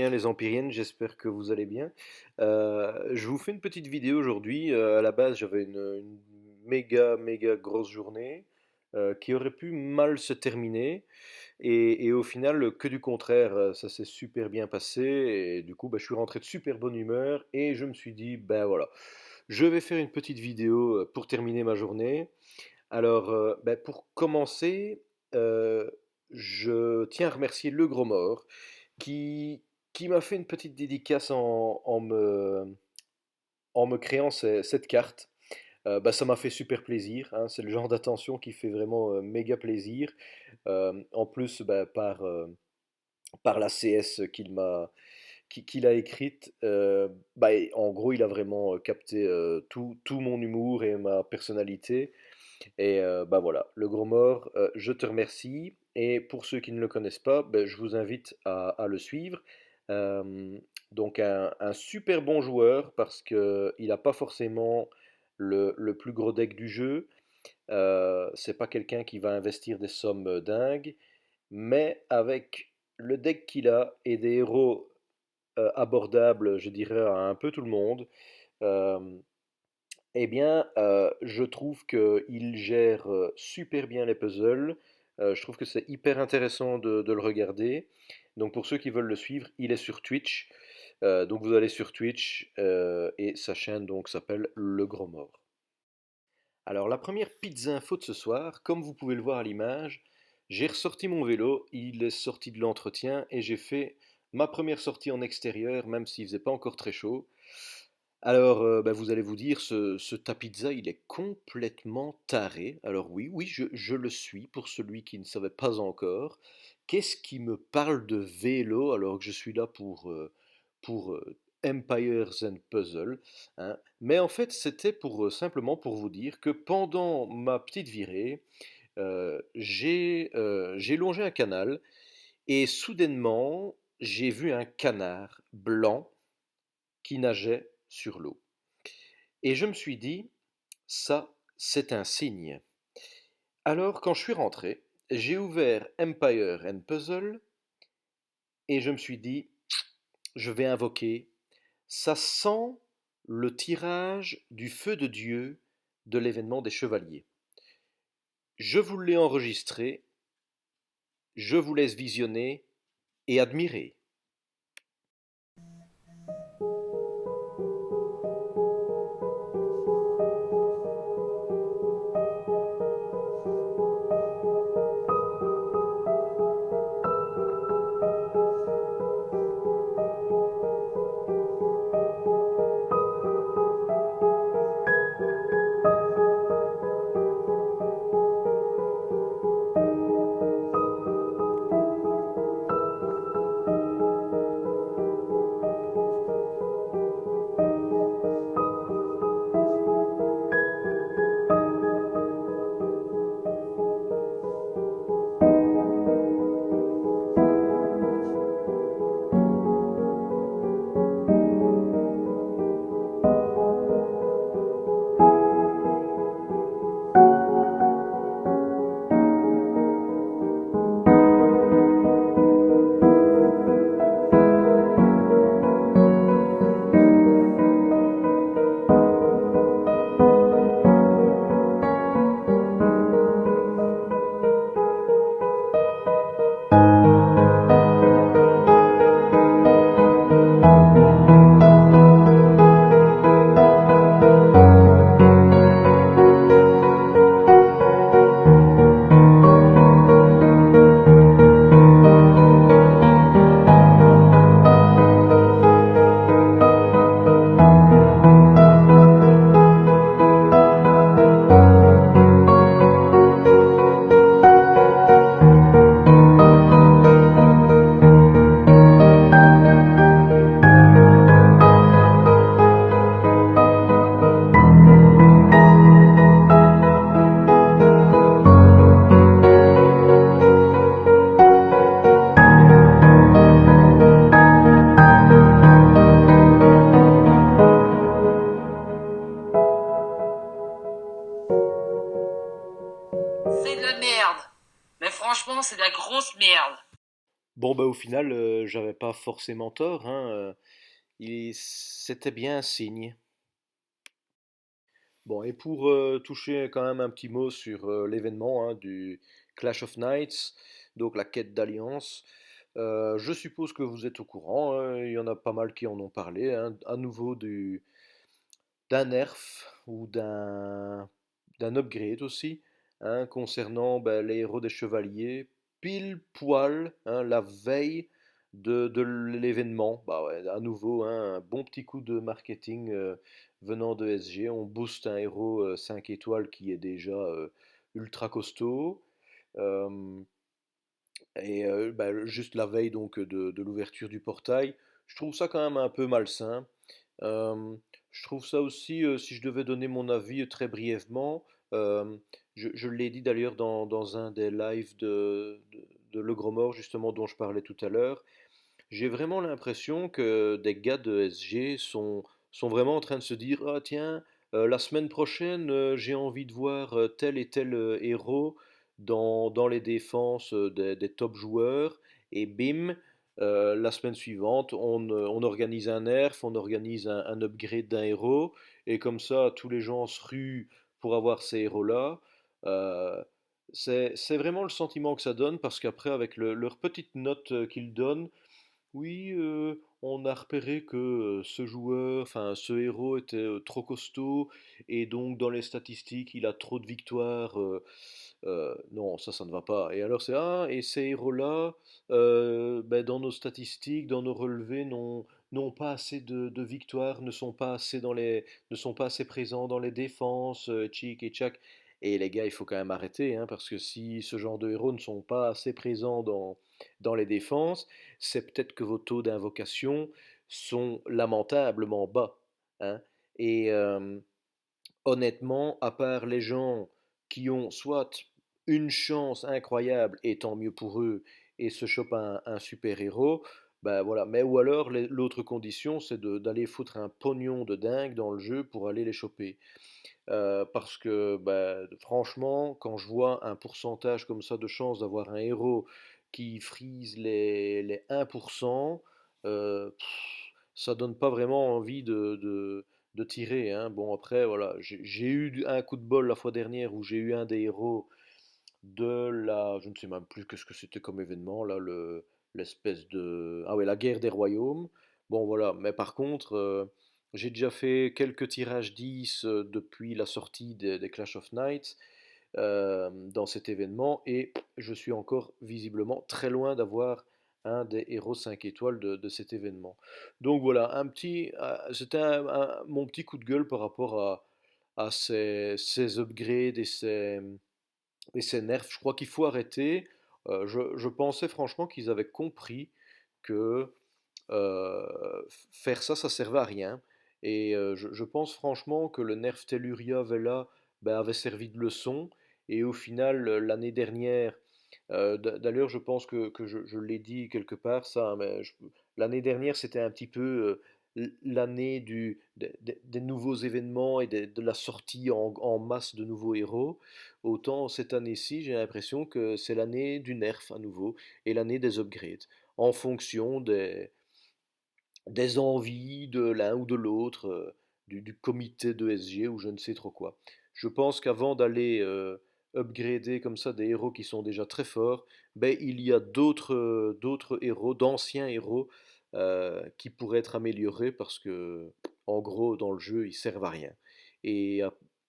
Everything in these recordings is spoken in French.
empyriens, les empyriennes, j'espère que vous allez bien. Je vous fais une petite vidéo aujourd'hui. À la base, j'avais une méga, méga grosse journée qui aurait pu mal se terminer. Et au final, que du contraire, ça s'est super bien passé. Et du coup, bah, je suis rentré de super bonne humeur et je me suis dit, ben voilà, je vais faire une petite vidéo pour terminer ma journée. Alors, ben, pour commencer, je tiens à remercier Le Gros Mort qui, qui m'a fait une petite dédicace en me créant cette carte. Bah, ça m'a fait super plaisir, hein, c'est le genre d'attention qui fait vraiment méga plaisir. En plus, bah, par la CS qu'il a écrite, bah, en gros, il a vraiment capté tout mon humour et ma personnalité. Et bah voilà, Le Gros Mort, je te remercie. Et pour ceux qui ne le connaissent pas, ben, je vous invite à le suivre. Euh, donc un super bon joueur parce qu'il n'a pas forcément le plus gros deck du jeu. C'est pas quelqu'un qui va investir des sommes dingues, mais avec le deck qu'il a et des héros abordables, je dirais, à un peu tout le monde, euh, eh bien, je trouve qu'il gère super bien les puzzles. Je trouve que c'est hyper intéressant de le regarder. Donc pour ceux qui veulent le suivre, il est sur Twitch. Donc vous allez sur Twitch et sa chaîne donc s'appelle Le Gros Mort. Alors la première pizza info de ce soir, comme vous pouvez le voir à l'image, j'ai ressorti mon vélo, il est sorti de l'entretien et j'ai fait ma première sortie en extérieur, même s'il faisait pas encore très chaud. Alors, bah, vous allez vous dire, ce Tapizza, il est complètement taré. Alors oui, oui, je le suis, pour celui qui ne savait pas encore. Qu'est-ce qui me parle de vélo alors que je suis là pour Empires and Puzzle, hein? Mais en fait, c'était simplement pour vous dire que pendant ma petite virée, j'ai longé un canal et soudainement, j'ai vu un canard blanc qui nageait sur l'eau. Et je me suis dit, ça, c'est un signe. Alors, quand je suis rentré, j'ai ouvert Empire and Puzzle et je me suis dit, je vais invoquer. Ça sent le tirage du feu de Dieu de l'événement des chevaliers. Je vous l'ai enregistré, je vous laisse visionner et admirer. Bon, bah, au final, j'avais pas forcément tort, hein, c'était bien un signe. Bon, et pour toucher quand même un petit mot sur l'événement hein, du Clash of Knights, donc la quête d'alliance, je suppose que vous êtes au courant, hein, il y en a pas mal qui en ont parlé, hein, à nouveau d'un nerf ou d'un upgrade aussi, hein, concernant ben, les héros des chevaliers, pile poil, hein, la veille de l'événement. Bah ouais, à nouveau, hein, un bon petit coup de marketing venant de SG. On booste un héros 5 étoiles qui est déjà ultra costaud. Euh, et bah, juste la veille donc de l'ouverture du portail. Je trouve ça quand même un peu malsain. Euh, je trouve ça aussi, si je devais donner mon avis très brièvement, euh, je l'ai dit d'ailleurs dans un des lives de Le Gros Mort, justement, dont je parlais tout à l'heure, j'ai vraiment l'impression que des gars de SG sont vraiment en train de se dire, ah tiens, la semaine prochaine, j'ai envie de voir tel et tel héros dans les défenses des top joueurs, et bim, la semaine suivante, on organise un nerf, on organise un upgrade d'un héros, et comme ça, tous les gens se ruent pour avoir ces héros-là. Euh, c'est vraiment le sentiment que ça donne, parce qu'après, avec leur petite note qu'ils donnent, oui, on a repéré que ce joueur, enfin ce héros était trop costaud et donc dans les statistiques il a trop de victoires. Non, ça ne va pas. Et alors c'est ah et ces héros-là, ben, dans nos statistiques, dans nos relevés, n'ont pas assez de victoires, ne sont pas assez présents dans les défenses, tchic et tchac. Et les gars, il faut quand même arrêter, hein, parce que si ce genre de héros ne sont pas assez présents dans les défenses, c'est peut-être que vos taux d'invocation sont lamentablement bas, hein. Et honnêtement, à part les gens qui ont soit une chance incroyable, et tant mieux pour eux, et se chopent un super-héros, ben voilà. Mais ou alors, l'autre condition, c'est d'aller foutre un pognon de dingue dans le jeu pour aller les choper. Parce que bah, franchement, quand je vois un pourcentage comme ça de chance d'avoir un héros qui frise les 1%, ça donne pas vraiment envie de tirer, hein. Bon, après, voilà, j'ai eu un coup de bol la fois dernière où j'ai eu un des héros je ne sais même plus qu'est-ce que c'était comme événement, là, l'espèce de... Ah ouais, la guerre des royaumes. Bon, voilà, mais par contre, j'ai déjà fait quelques tirages 10 depuis la sortie des Clash of Knights dans cet événement, et je suis encore visiblement très loin d'avoir un des héros 5 étoiles de cet événement. Donc voilà, c'était mon petit coup de gueule par rapport à ces upgrades et ces nerfs. Je crois qu'il faut arrêter. Je pensais franchement qu'ils avaient compris que faire ça, ça servait à rien. Et je pense franchement que le nerf Telluria Vela ben, avait servi de leçon. Et au final, l'année dernière, d'ailleurs, je pense que je l'ai dit quelque part, ça, hein, mais l'année dernière, c'était un petit peu l'année des nouveaux événements et de la sortie en masse de nouveaux héros. Autant cette année-ci, j'ai l'impression que c'est l'année du nerf à nouveau et l'année des upgrades, en fonction des envies de l'un ou de l'autre, du comité de SG ou je ne sais trop quoi. Je pense qu'avant d'aller upgrader comme ça des héros qui sont déjà très forts, ben, il y a d'autres héros, d'anciens héros, qui pourraient être améliorés parce que, en gros, dans le jeu, ils servent à rien. Et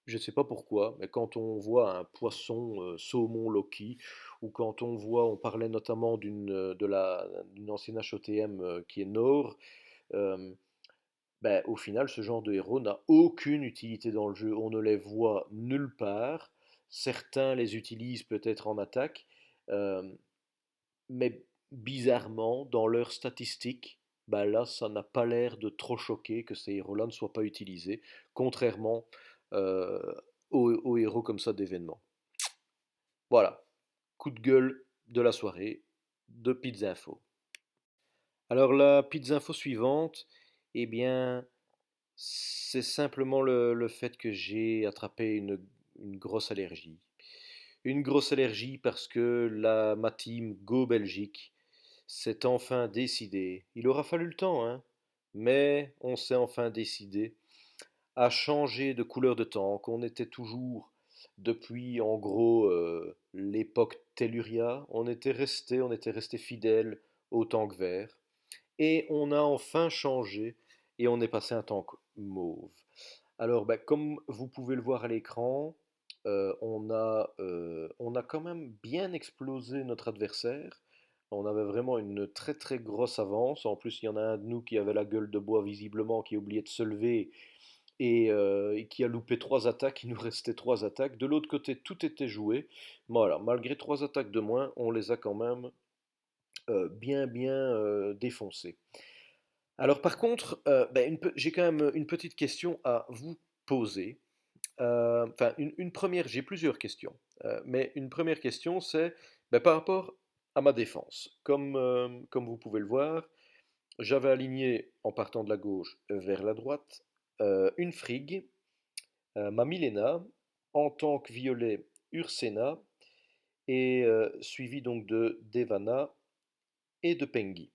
je ne sais pas pourquoi, mais quand on voit un poisson, saumon Loki, ou quand on voit, on parlait notamment d'une ancienne HOTM qui est Nord, euh, ben, au final, ce genre de héros n'a aucune utilité dans le jeu. On ne les voit nulle part. Certains les utilisent peut-être en attaque, euh, mais bizarrement, dans leurs statistiques, ben là, ça n'a pas l'air de trop choquer que ces héros-là ne soient pas utilisés, contrairement euh, aux héros comme ça d'événements. Voilà, coup de gueule de la soirée de Pizza Info. Alors la Pizza Info suivante, eh bien, c'est simplement le fait que j'ai attrapé une grosse allergie. Une grosse allergie parce que ma team Go Belgique C'est enfin décidé. Il aura fallu le temps, hein, mais on s'est enfin décidé à changer de couleur de tank. On était toujours, depuis en gros l'époque Telluria, on était resté fidèle au tank vert. Et on a enfin changé et on est passé à un tank mauve. Alors, bah, comme vous pouvez le voir à l'écran, on a quand même bien explosé notre adversaire. On avait vraiment une très très grosse avance. En plus, il y en a un de nous qui avait la gueule de bois visiblement, qui a oublié de se lever et qui a loupé trois attaques. Il nous restait trois attaques. De l'autre côté, tout était joué. Voilà, malgré trois attaques de moins, on les a quand même bien défoncés. Alors par contre, ben, j'ai quand même une petite question à vous poser. Enfin, une première, j'ai plusieurs questions. Mais une première question, c'est ben, par rapport à ma défense. Comme vous pouvez le voir, j'avais aligné en partant de la gauche vers la droite une Frigg, ma Milena, en tant que violet Ursena, et suivi donc de Devana et de Pengi.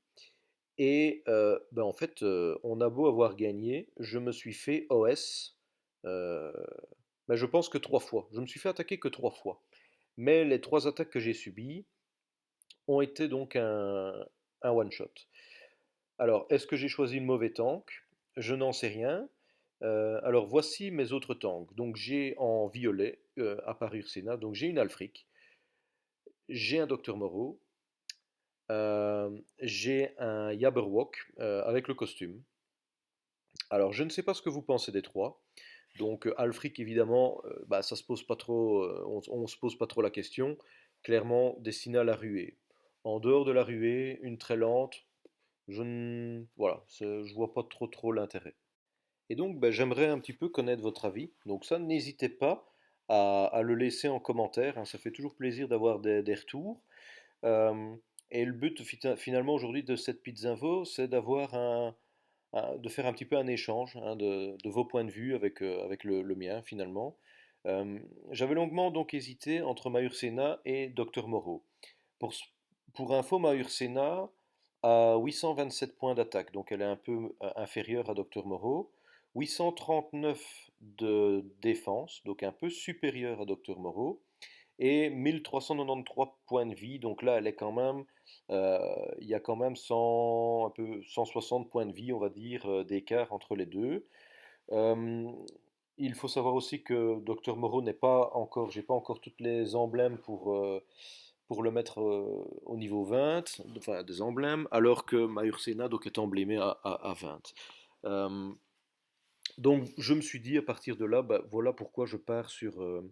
Et bah, en fait, on a beau avoir gagné, je me suis fait OS, heu, bah, je pense que 3 fois. Je me suis fait attaquer que 3 fois. Mais les 3 attaques que j'ai subies ont été donc un one shot. Alors, est-ce que j'ai choisi le mauvais tank? Je n'en sais rien. Alors voici mes autres tanks. Donc j'ai en violet, à part Ursina, donc j'ai une Alfric, j'ai un Docteur Moreau, j'ai un Jabberwock, avec le costume. Alors, je ne sais pas ce que vous pensez des trois. Donc, Alfric, évidemment, bah, ça se pose pas trop, on se pose pas trop la question. Clairement, destiné à la ruée. En dehors de la ruée, une très lente, voilà, je vois pas trop l'intérêt. Et donc, bah, j'aimerais un petit peu connaître votre avis. Donc ça, n'hésitez pas à le laisser en commentaire, hein. Ça fait toujours plaisir d'avoir des retours. Euh, et le but finalement aujourd'hui de cette Pizza Info, c'est de faire un petit peu un échange, hein, de vos points de vue avec le mien finalement. Euh, J'avais longuement donc hésité entre Mayursena et Dr Moreau. Pour, pour info, Mayursena a 827 points d'attaque, donc elle est un peu inférieure à Dr Moreau. 839 de défense, donc un peu supérieure à Dr Moreau et 1393 points de vie. Donc là, elle est quand même, il y a quand même 100, un peu 160 points de vie, on va dire, d'écart entre les deux. Euh, il faut savoir aussi que Dr Moreau n'est pas encore, j'ai pas encore toutes les emblèmes pour le mettre au niveau 20, enfin des emblèmes, alors que Mayursena donc est emblémé à 20. Euh, donc je me suis dit à partir de là, bah, voilà pourquoi je pars sur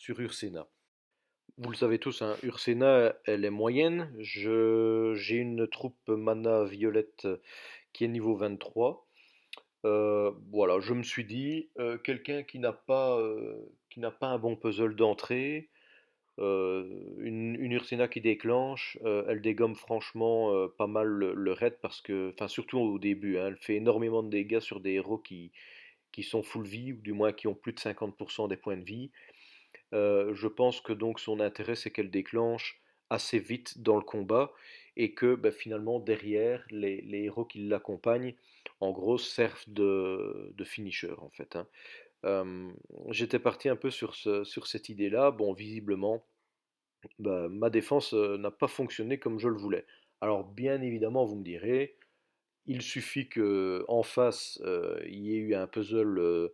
Ursena. Vous le savez tous, hein, Ursena, elle est moyenne. J'ai une troupe mana violette qui est niveau 23. Voilà, je me suis dit, quelqu'un qui n'a pas un bon puzzle d'entrée, une Ursena qui déclenche, elle dégomme franchement pas mal le raid parce que, enfin surtout au début, hein, elle fait énormément de dégâts sur des héros qui sont full vie ou du moins qui ont plus de 50% des points de vie. Je pense que donc son intérêt, c'est qu'elle déclenche assez vite dans le combat et que bah, finalement derrière, les héros qui l'accompagnent, en gros, servent de finisher en fait, hein. Euh, J'étais parti un peu sur cette idée-là. Bon, visiblement, bah, ma défense n'a pas fonctionné comme je le voulais. Alors bien évidemment, vous me direz, il suffit que en face, il y ait eu un puzzle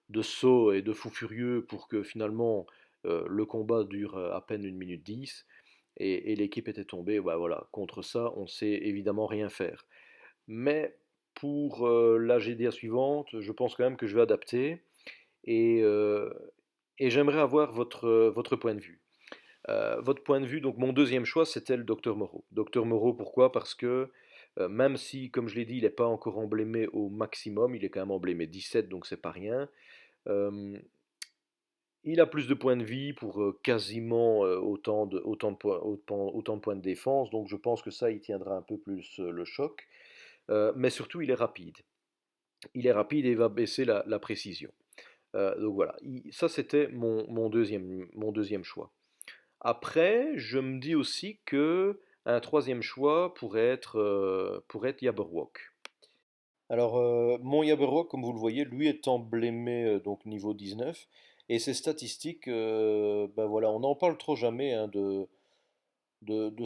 de saut et de fou furieux pour que finalement le combat dure à peine 1 minute 10 et l'équipe était tombée. Bah, voilà, contre ça, on sait évidemment rien faire. Mais pour la GDA suivante, je pense quand même que je vais adapter et, euh, et j'aimerais avoir votre point de vue. Votre point de vue, donc mon deuxième choix, c'était le Docteur Moreau. Docteur Moreau, pourquoi? Parce que même si, comme je l'ai dit, il n'est pas encore emblémé au maximum, il est quand même emblémé 17, donc c'est pas rien. euh, il a plus de points de vie pour quasiment autant de points de défense, donc je pense que ça, il tiendra un peu plus le choc. Mais surtout, il est rapide. Il est rapide et il va baisser la précision. Donc voilà, ça c'était mon deuxième choix. Après, je me dis aussi que un troisième choix pourrait être Jabberwock. Alors, mon Jabberwock, comme vous le voyez, lui est emblémé donc niveau 19. Et ses statistiques, ben voilà, on n'en parle trop jamais hein, de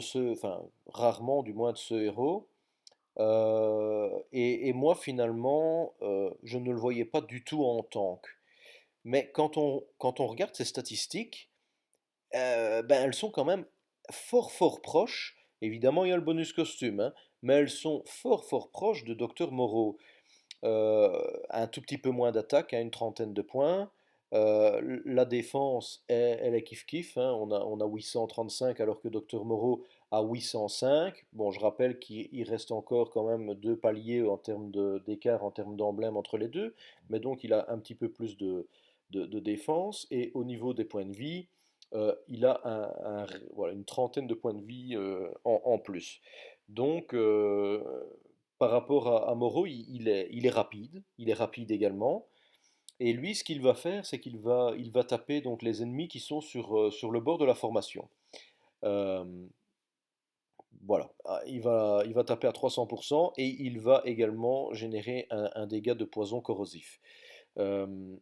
ce, enfin rarement du moins de ce héros. Et moi finalement, je ne le voyais pas du tout en tank. Mais quand on regarde ses statistiques, ben, elles sont quand même fort proches. Évidemment, il y a le bonus costume, hein, mais elles sont fort proches de Docteur Moreau. Un tout petit peu moins d'attaque, hein, une trentaine de points. La défense, elle est kiff-kiff, hein, on a 835 alors que Docteur Moreau a 805. Bon, je rappelle qu'il reste encore quand même deux paliers en termes d'écart, en termes d'emblème entre les deux, mais donc il a un petit peu plus de défense. Et au niveau des points de vie, il a voilà, une trentaine de points de vie en plus. Donc, par rapport à Moreau, il est rapide également. Et lui, ce qu'il va faire, c'est il va taper donc les ennemis qui sont sur le bord de la formation. Euh, voilà, il va taper à 300% et il va également générer un dégât de poison corrosif. Euh,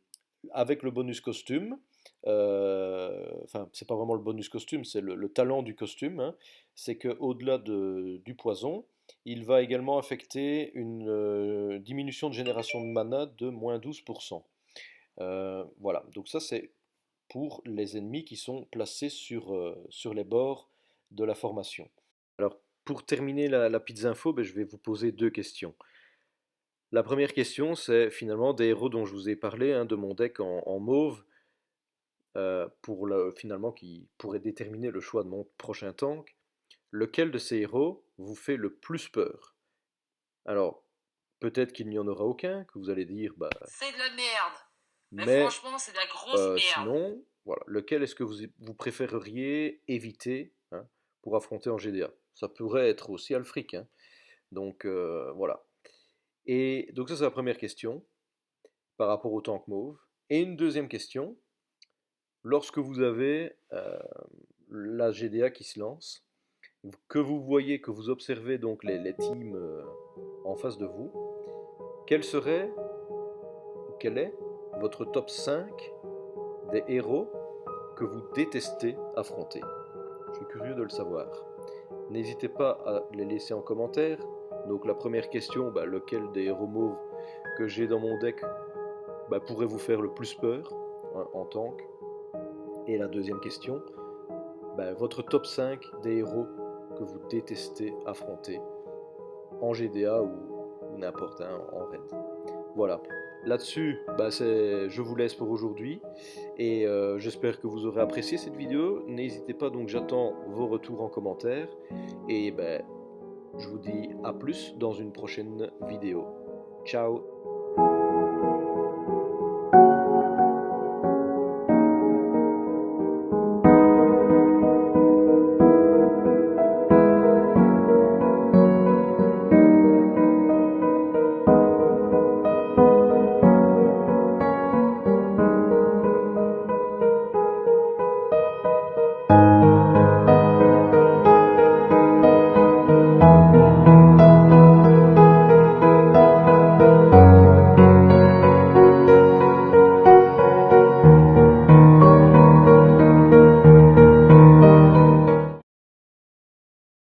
Avec le bonus costume, enfin, c'est pas vraiment le bonus costume, c'est le talent du costume, hein, c'est qu'au-delà du poison, il va également affecter une diminution de génération de mana de moins 12%. Voilà, donc ça c'est pour les ennemis qui sont placés sur les bords de la formation. Alors, pour terminer la pizza info, ben, je vais vous poser deux questions. La première question, c'est finalement des héros dont je vous ai parlé, hein, de mon deck en mauve, finalement qui pourrait déterminer le choix de mon prochain tank. Lequel de ces héros vous fait le plus peur? Alors, peut-être qu'il n'y en aura aucun, que vous allez dire, bah, C'est de la merde. Mais mais franchement, c'est de la grosse merde. sinon, voilà, lequel est-ce que vous préféreriez éviter hein, pour affronter en GDA? Ça pourrait être aussi Alfric, hein. Donc voilà. Et donc ça c'est la première question par rapport au tank mauve. Et une deuxième question, lorsque vous avez la GDA qui se lance, que vous voyez, que vous observez donc les teams en face de vous, quel serait, ou quel est votre top 5 des héros que vous détestez affronter? Je suis curieux de le savoir. N'hésitez pas à les laisser en commentaire. Donc la première question, bah, lequel des héros mauves que j'ai dans mon deck bah, pourrait vous faire le plus peur hein, en tank? Et la deuxième question, bah, votre top 5 des héros que vous détestez affronter en GDA ou n'importe en raid. Voilà. Là-dessus, bah, je vous laisse pour aujourd'hui et j'espère que vous aurez apprécié cette vidéo. N'hésitez pas donc, j'attends vos retours en commentaire et bah, je vous dis à plus dans une prochaine vidéo. Ciao!